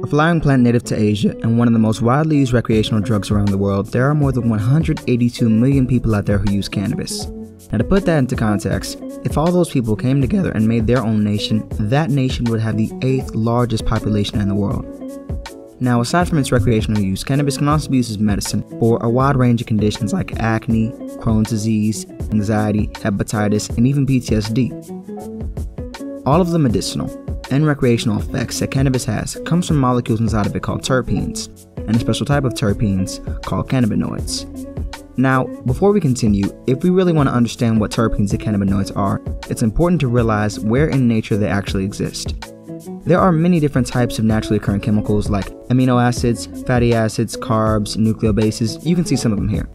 A flowering plant native to Asia and one of the most widely used recreational drugs around the world, there are more than 182 million people out there who use cannabis. Now, to put that into context, if all those people came together and made their own nation, that nation would have the 8th largest population in the world. Now, aside from its recreational use, cannabis can also be used as medicine for a wide range of conditions like acne, Crohn's disease, anxiety, hepatitis, and even PTSD. All of the medicinal and recreational effects that cannabis has comes from molecules inside of it called terpenes, and a special type of terpenes called cannabinoids. Now, before we continue, if we really want to understand what terpenes and cannabinoids are, it's important to realize where in nature they actually exist. There are many different types of naturally occurring chemicals like amino acids, fatty acids, carbs, nucleobases. You can see some of them here.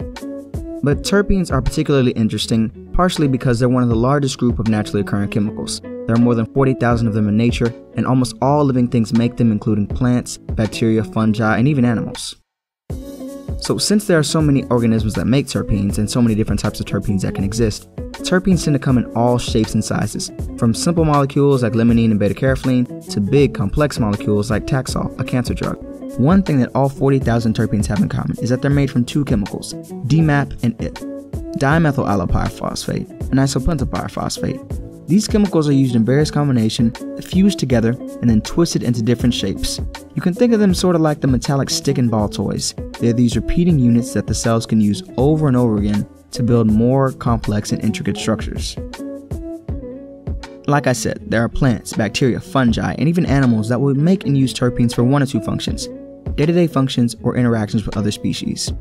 But terpenes are particularly interesting, partially because they're one of the largest group of naturally occurring chemicals. There are more than 40,000 of them in nature, and almost all living things make them, including plants, bacteria, fungi, and even animals. So since there are so many organisms that make terpenes and so many different types of terpenes that can exist, terpenes tend to come in all shapes and sizes, from simple molecules like limonene and beta-caryophyllene to big, complex molecules like Taxol, a cancer drug. One thing that all 40,000 terpenes have in common is that they're made from two chemicals, DMAP and IP, dimethyl allopyrophosphate and isopentylpyrophosphate. These chemicals are used in various combinations, fused together, and then twisted into different shapes. You can think of them sort of like the metallic stick and ball toys. They're these repeating units that the cells can use over and over again to build more complex and intricate structures. Like I said, there are plants, bacteria, fungi, and even animals that will make and use terpenes for one or two functions: day-to-day functions or interactions with other species.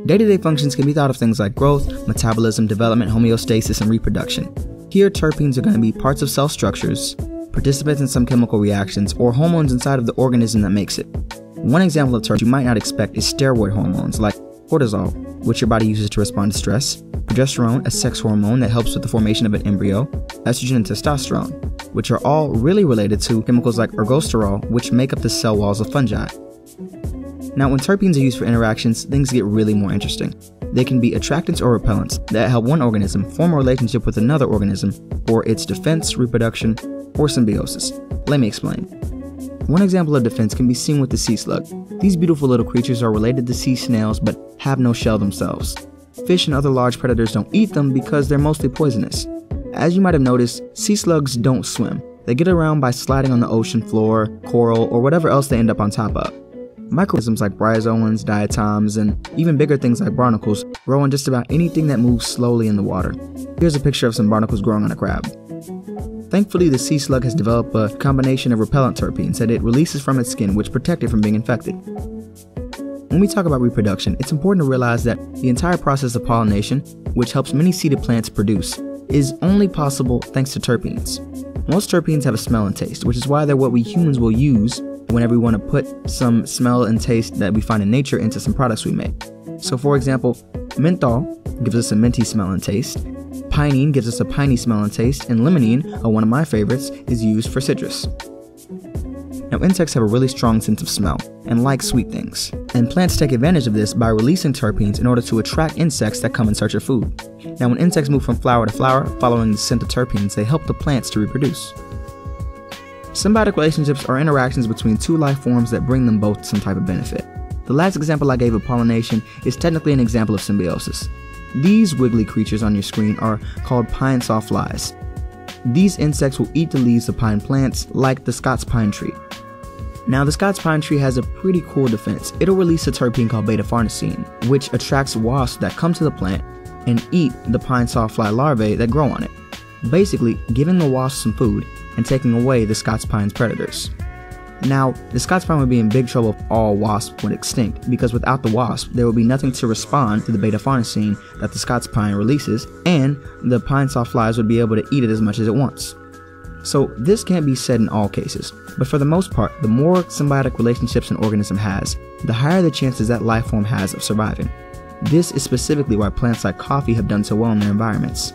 Day-to-day functions can be thought of things like growth, metabolism, development, homeostasis, and reproduction. Here, terpenes are going to be parts of cell structures, participants in some chemical reactions, or hormones inside of the organism that makes it. One example of terpenes you might not expect is steroid hormones like cortisol, which your body uses to respond to stress, progesterone, a sex hormone that helps with the formation of an embryo, estrogen and testosterone, which are all really related to chemicals like ergosterol, which make up the cell walls of fungi. Now, when terpenes are used for interactions, things get really more interesting. They can be attractants or repellents that help one organism form a relationship with another organism for its defense, reproduction, or symbiosis. Let me explain. One example of defense can be seen with the sea slug. These beautiful little creatures are related to sea snails but have no shell themselves. Fish and other large predators don't eat them because they're mostly poisonous. As you might have noticed, sea slugs don't swim. They get around by sliding on the ocean floor, coral, or whatever else they end up on top of. Microorganisms like bryozoans, diatoms, and even bigger things like barnacles grow on just about anything that moves slowly in the water. Here's a picture of some barnacles growing on a crab. Thankfully, the sea slug has developed a combination of repellent terpenes that it releases from its skin which protect it from being infected. When we talk about reproduction, it's important to realize that the entire process of pollination, which helps many seeded plants produce, is only possible thanks to terpenes. Most terpenes have a smell and taste, which is why they're what we humans will use whenever we want to put some smell and taste that we find in nature into some products we make. So for example, menthol gives us a minty smell and taste, pinene gives us a piney smell and taste, and limonene, one of my favorites, is used for citrus. Now, insects have a really strong sense of smell and like sweet things, and plants take advantage of this by releasing terpenes in order to attract insects that come in search of food. Now, when insects move from flower to flower, following the scent of terpenes, they help the plants to reproduce. Symbiotic relationships are interactions between two life forms that bring them both some type of benefit. The last example I gave of pollination is technically an example of symbiosis. These wiggly creatures on your screen are called pine saw flies. These insects will eat the leaves of pine plants like the Scots pine tree. Now, the Scots pine tree has a pretty cool defense. It'll release a terpene called beta-farnesene, which attracts wasps that come to the plant and eat the pine saw fly larvae that grow on it, basically giving the wasps some food and taking away the Scots pine's predators. Now, the Scots pine would be in big trouble if all wasps went extinct, because without the wasp, there would be nothing to respond to the beta-farnesene that the Scots pine releases, and the pine saw flies would be able to eat it as much as it wants. So this can't be said in all cases, but for the most part, the more symbiotic relationships an organism has, the higher the chances that life form has of surviving. This is specifically why plants like coffee have done so well in their environments.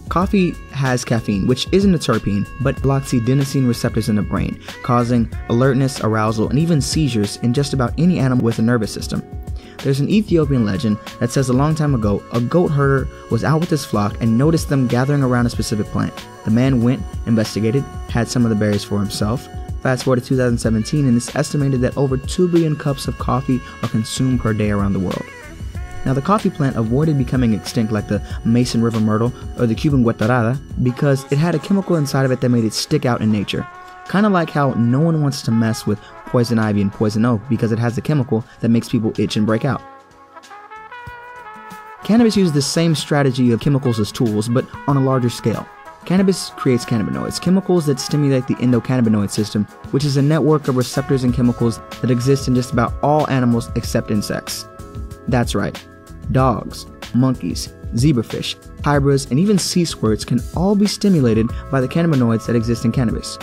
Coffee has caffeine, which isn't a terpene, but blocks the adenosine receptors in the brain, causing alertness, arousal, and even seizures in just about any animal with a nervous system. There's an Ethiopian legend that says a long time ago, a goat herder was out with his flock and noticed them gathering around a specific plant. The man went, investigated, had some of the berries for himself, Fast forward to 2017, and it's estimated that over 2 billion cups of coffee are consumed per day around the world. Now, the coffee plant avoided becoming extinct like the Mason River myrtle or the Cuban guatarada because it had a chemical inside of it that made it stick out in nature. Kind of like how no one wants to mess with poison ivy and poison oak because it has a chemical that makes people itch and break out. Cannabis uses the same strategy of chemicals as tools, but on a larger scale. Cannabis creates cannabinoids, chemicals that stimulate the endocannabinoid system, which is a network of receptors and chemicals that exist in just about all animals except insects. That's right. Dogs, monkeys, zebrafish, hybris, and even sea squirts can all be stimulated by the cannabinoids that exist in cannabis.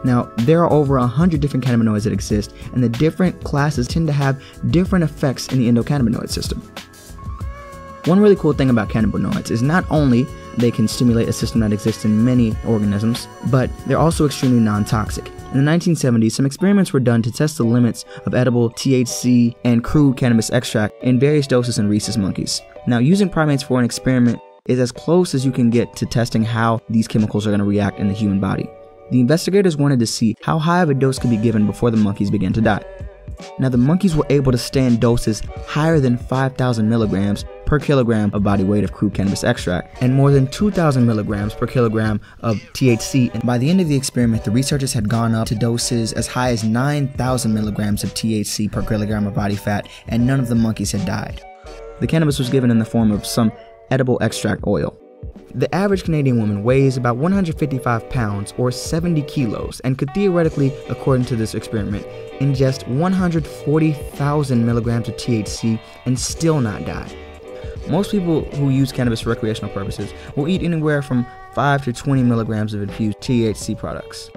Now, there are over 100 different cannabinoids that exist, and the different classes tend to have different effects in the endocannabinoid system. One really cool thing about cannabinoids is not only they can stimulate a system that exists in many organisms, but they're also extremely non-toxic. In the 1970s, some experiments were done to test the limits of edible THC and crude cannabis extract in various doses in rhesus monkeys. Now, using primates for an experiment is as close as you can get to testing how these chemicals are going to react in the human body. The investigators wanted to see how high of a dose could be given before the monkeys began to die. Now, the monkeys were able to stand doses higher than 5,000 milligrams per kilogram of body weight of crude cannabis extract and more than 2,000 milligrams per kilogram of THC. And by the end of the experiment, the researchers had gone up to doses as high as 9,000 milligrams of THC per kilogram of body fat, and none of the monkeys had died. The cannabis was given in the form of some edible extract oil. The average Canadian woman weighs about 155 pounds or 70 kilos and could theoretically, according to this experiment, ingest 140,000 milligrams of THC and still not die. Most people who use cannabis for recreational purposes will eat anywhere from 5 to 20 milligrams of infused THC products.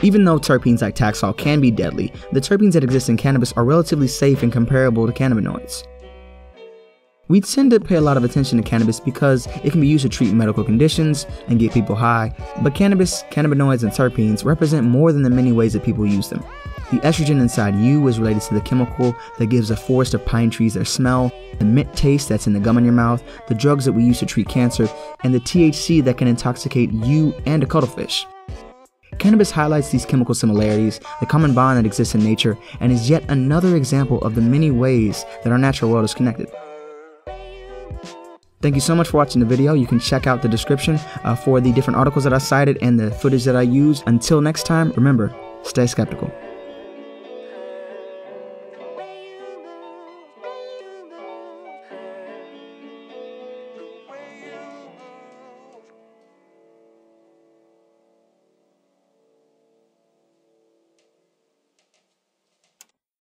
Even though terpenes like Taxol can be deadly, the terpenes that exist in cannabis are relatively safe and comparable to cannabinoids. We tend to pay a lot of attention to cannabis because it can be used to treat medical conditions and get people high, but cannabis, cannabinoids, and terpenes represent more than the many ways that people use them. The estrogen inside you is related to the chemical that gives a forest of pine trees their smell, the mint taste that's in the gum in your mouth, the drugs that we use to treat cancer, and the THC that can intoxicate you and a cuttlefish. Cannabis highlights these chemical similarities, the common bond that exists in nature, and is yet another example of the many ways that our natural world is connected. Thank you so much for watching the video. You can check out the description for the different articles that I cited and the footage that I used. Until next time, remember, stay skeptical.